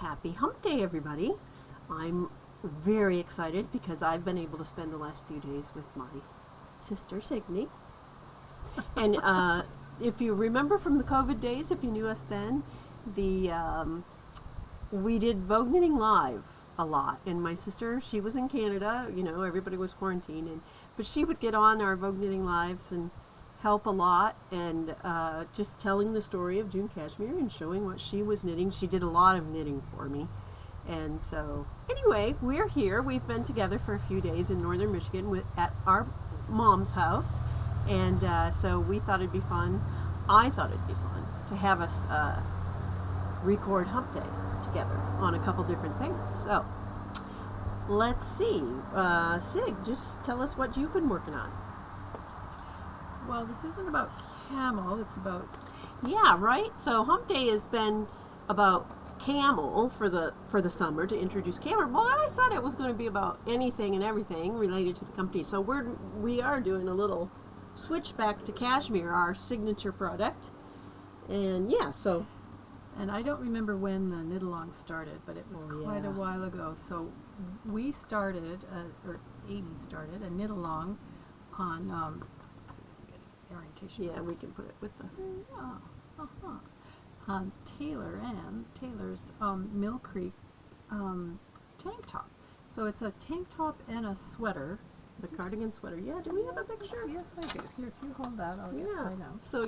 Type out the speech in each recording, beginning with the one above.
Happy Hump Day, everybody. I'm very excited because I've been able to spend the last few days with my sister, Signe. And if you remember from the COVID days, if you knew us then, we did Vogue Knitting Live a lot. And my sister, she was in Canada, you know, everybody was quarantined, but she would get on our Vogue Knitting Lives and help a lot, and just telling the story of June Cashmere and showing what she was knitting. She did a lot of knitting for me. And so anyway, we're here. We've been together for a few days in northern Michigan at our mom's house, and so we thought it'd be fun. I thought it'd be fun to have us record Hump Day together on a couple different things. So let's see. Sig, just tell us what you've been working on. Well, this isn't about camel, it's about... Yeah, right? So Hump Day has been about camel for the summer, to introduce camel. Well, I said it was going to be about anything and everything related to the company. So we are doing a little switch back to Cashmere, our signature product. And yeah, so... And I don't remember when the knit-along started, but it was quite a while ago. So we started, or Amy started, a knit-along on... orientation. Yeah, we can put it with the... Taylor's Millcreek tank top. So it's a tank top and a sweater. The cardigan sweater. Yeah, do we have a picture? Yes, I do. Here, if you hold that, I'll get it right now. So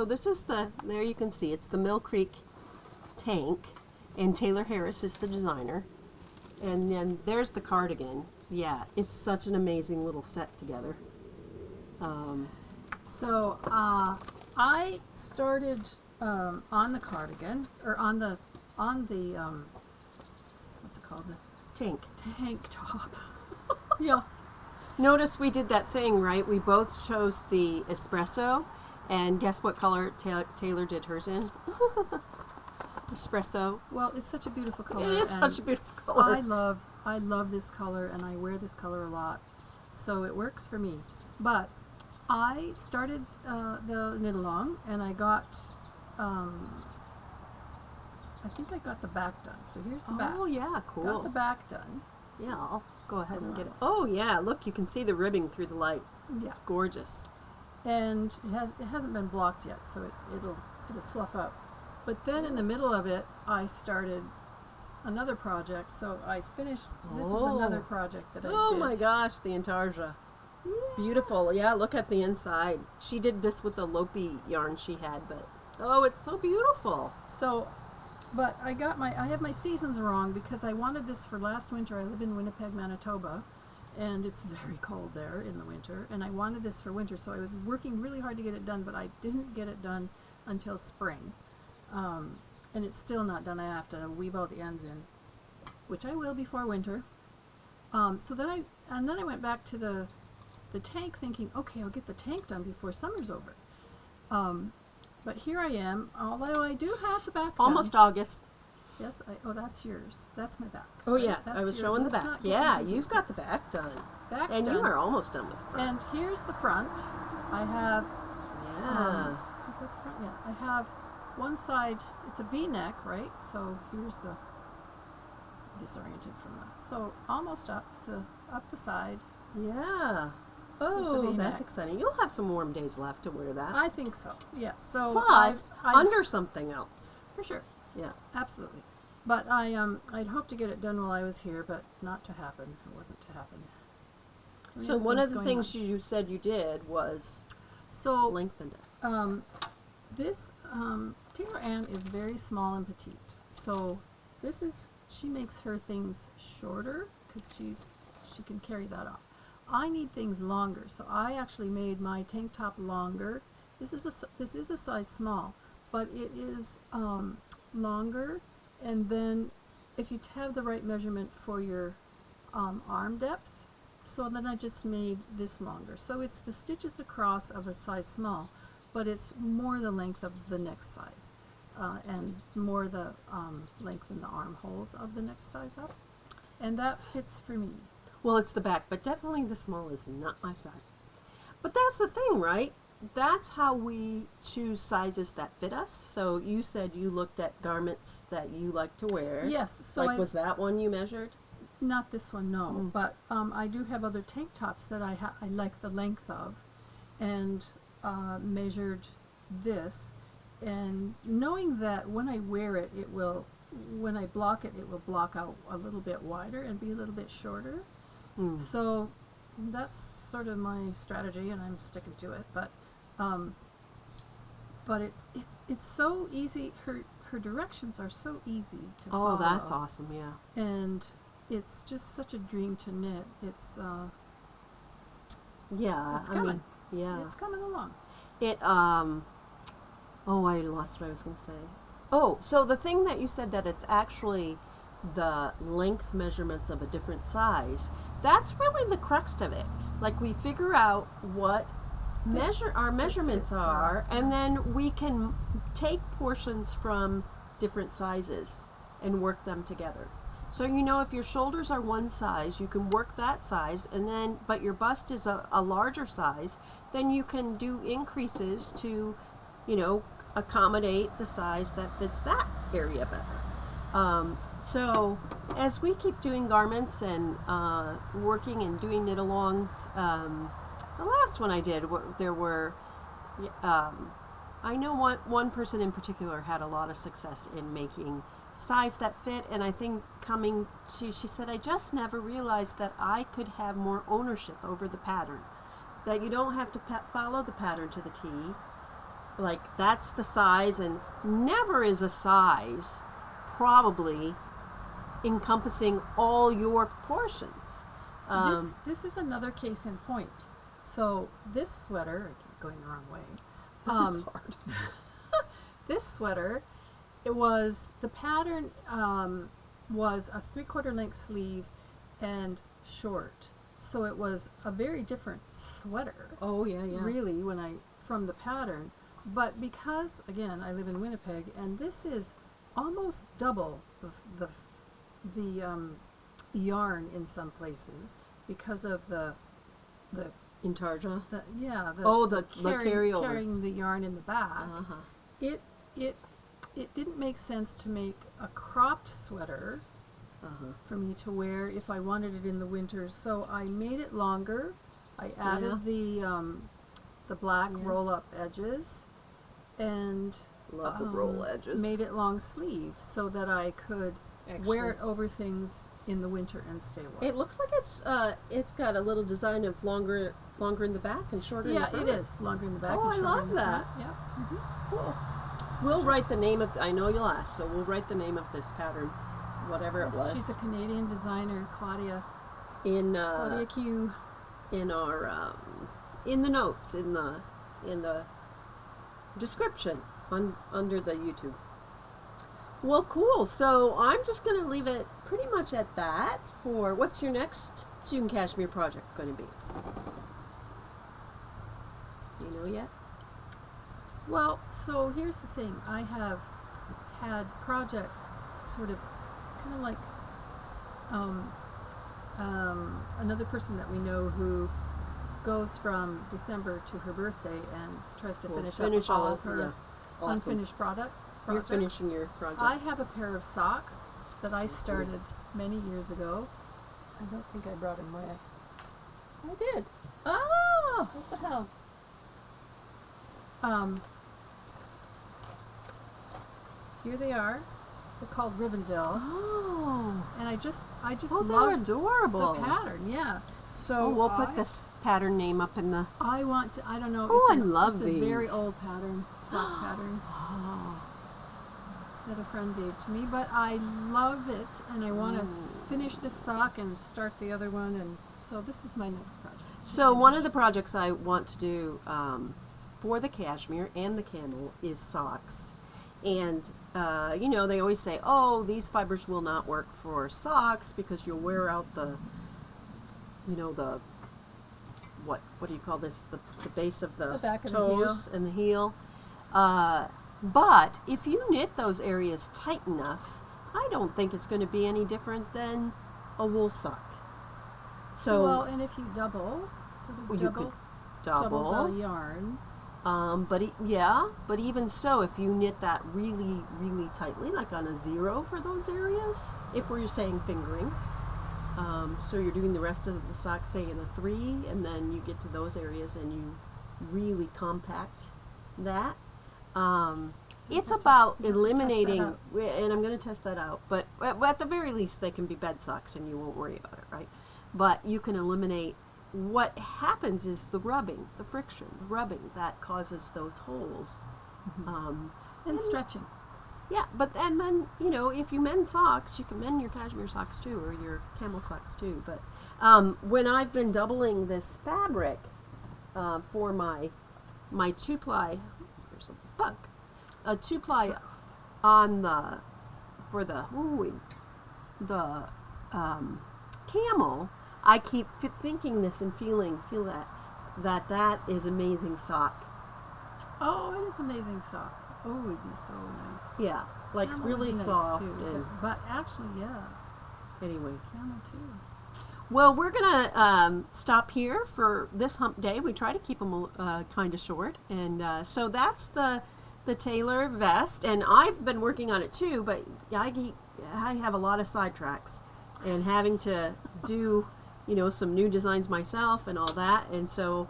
this is there you can see, it's the Millcreek Tank, and Tayler Harris is the designer. And then there's the cardigan. Yeah, it's such an amazing little set together. So I started on the cardigan, or on the what's it called? The tank top. Yeah. Notice we did that thing, right? We both chose the espresso, and guess what color Taylor did hers in? Espresso. Well, it's such a beautiful color. It is such a beautiful color. I love this color, and I wear this color a lot, so it works for me. But I started the knit-along, and I got, I think I got the back done. So here's the back. Oh, yeah, cool. Got the back done. Yeah, I'll go ahead and get it. Oh, yeah, look, you can see the ribbing through the light. Yeah. It's gorgeous. And it hasn't been blocked yet, so it'll fluff up. But then in the middle of it, I started another project, so I finished, this is another project that I did. Oh my gosh, the intarsia. Yeah. Beautiful. Yeah, look at the inside. She did this with a Lopi yarn she had, but oh, it's so beautiful. So, but I have my seasons wrong because I wanted this for last winter. I live in Winnipeg, Manitoba, and it's very cold there in the winter, and I wanted this for winter, so I was working really hard to get it done, but I didn't get it done until spring. And it's still not done. I have to weave all the ends in, which I will before winter. So then I went back to the tank thinking, okay, I'll get the tank done before summer's over. But here I am, although I do have the back almost done. August. Yes, oh, that's yours. That's my back. Oh, right? yeah, That's I was showing the back. Yeah, you've got the back done. Back's and done. you are almost done with the front. And here's the front. I have... Yeah. Is that the front? Yeah. I have one side, it's a V-neck, right? So here's the... disoriented from that. So almost up the side. Yeah. Oh, that's exciting. You'll have some warm days left to wear that. I think so, yes. So plus, under something else. For sure. Yeah. Absolutely. But I'd hoped to get it done while I was here, but not to happen. It wasn't to happen. So one of the things you said you did was lengthened it. This Taylor Ann is very small and petite. So she makes her things shorter because she can carry that off. I need things longer, so I actually made my tank top longer. This is a size small, but it is longer. And then if you have the right measurement for your arm depth, so then I just made this longer. So it's the stitches across of a size small, but it's more the length of the next size, and more the length in the armholes of the next size up, and that fits for me. Well, it's the back, but definitely the small is not my size. But that's the thing, right? that's how we choose sizes that fit us. So you said you looked at garments that you like to wear. Yes. So Like, was that one you measured? not this one, no. But I do have other tank tops that I like the length of, and measured this, and knowing that when I wear it, when I block it, it will block out a little bit wider and be a little bit shorter. So that's sort of my strategy, and I'm sticking to it. But it's so easy. Her directions are so easy to follow. Oh, that's awesome! Yeah. And it's just such a dream to knit. It's Yeah. it's coming. Yeah. It's coming along. It Oh, I lost what I was going to say. Oh, so the thing that you said that it's actually the length measurements of a different size, that's really the crux of it. Like, we figure out what our measurements fits for are, us, and then we can take portions from different sizes and work them together. So, you know, if your shoulders are one size, you can work that size, and then, but your bust is a larger size, then you can do increases to, you know, accommodate the size that fits that area better. So as we keep doing garments and working and doing knit-alongs, the last one I did, there were, I know one person in particular had a lot of success in making size that fit, and I think she said, I just never realized that I could have more ownership over the pattern, that you don't have to follow the pattern to the T. Like, that's the size, and never is a size probably encompassing all your proportions. This is another case in point. So this sweater, I keep going the wrong way. It's hard. This sweater, the pattern was a 3/4 length sleeve and short. So it was a very different sweater. Oh, yeah, yeah. Really, from the pattern. But because, again, I live in Winnipeg, and this is almost double the yarn in some places because of the Intarsia? the carryover. carrying the yarn in the back. Uh-huh. It didn't make sense to make a cropped sweater for me to wear if I wanted it in the winter. So I made it longer. I added the black roll-up edges, and Love the roll edges. made it long sleeve so that I could wear it over things in the winter and stay warm. It looks like it's got a little design of longer in the back and shorter in the front. Yeah, it is longer in the back. Oh, and I shorter love in the that. front. Yeah. Cool. We'll write the name of, I know you'll ask, so we'll write the name of this pattern, whatever it was. She's a Canadian designer, Claudia Claudia Q. in our in the notes in the description under the YouTube. Well, cool. So I'm just going to leave it pretty much at that for what's your next June Cashmere project going to be? Do you know yet? Well, so here's the thing. I have had projects sort of kind of like another person that we know who goes from December to her birthday and tries to finish up all of her unfinished projects. You're finishing your project. I have a pair of socks that I started many years ago. I don't think I brought them with. I did. Oh! What the hell? Here they are. They're called Rivendell. Oh! And I just They're love adorable. the pattern. Yeah. So we'll put this pattern name up in the. I want to. I don't know. Oh, it's I love it's these. a very old pattern, sock pattern Oh. that a friend gave to me. But I love it, and I want to finish this sock and start the other one. And so this is my next project. So one of the projects I want to do for the cashmere and the camel is socks. And, you know, they always say, oh, these fibers will not work for socks because you'll wear out the, you know, the, what do you call this? The base of the back of the toes and the heel. But if you knit those areas tight enough, I don't think it's going to be any different than a wool sock. So well, and if you double, sort of you could double the yarn, But even so, if you knit that really, really tightly, like on a 0 for those areas, if we're saying fingering, so you're doing the rest of the sock, say in a 3, and then you get to those areas and you really compact that. It's about eliminating, and I'm going to test that out, but at the very least they can be bed socks and you won't worry about it, right? But you can eliminate, what happens is the rubbing, the friction, the rubbing that causes those holes. And stretching. Yeah, and then, you know, if you mend socks, you can mend your cashmere socks too, or your camel socks too. But when I've been doubling this fabric for my 2-ply, there's a bug, a 2-ply on for the camel, I keep thinking this and feel that is amazing sock. Oh, it is amazing sock. Oh, it'd be so nice. Yeah, like Camel really would be nice soft. too, but actually, yeah. Anyway. Camel too. Well, we're gonna stop here for this hump day. We try to keep them kind of short, and so that's the Tayler vest. And I've been working on it too, but I have a lot of sidetracks, and having to do, you know, some new designs myself and all that. And so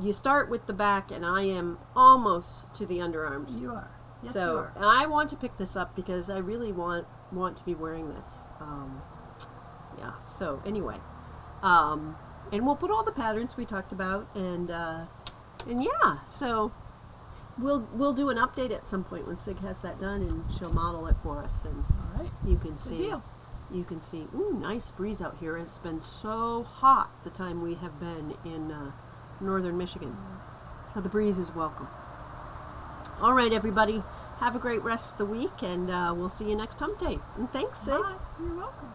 you start with the back, and I am almost to the underarms. You are. Yes, so you are. I want to pick this up because I really want to be wearing this. Yeah. So anyway, and we'll put all the patterns we talked about, and yeah. So we'll do an update at some point when Sig has that done, and she'll model it for us, and All right. you can see. Good deal. You can see. Ooh, nice breeze out here. It's been so hot the time we have been in northern Michigan. So the breeze is welcome. All right, everybody. Have a great rest of the week, and we'll see you next hump day. And thanks, Sig. Bye. You're welcome.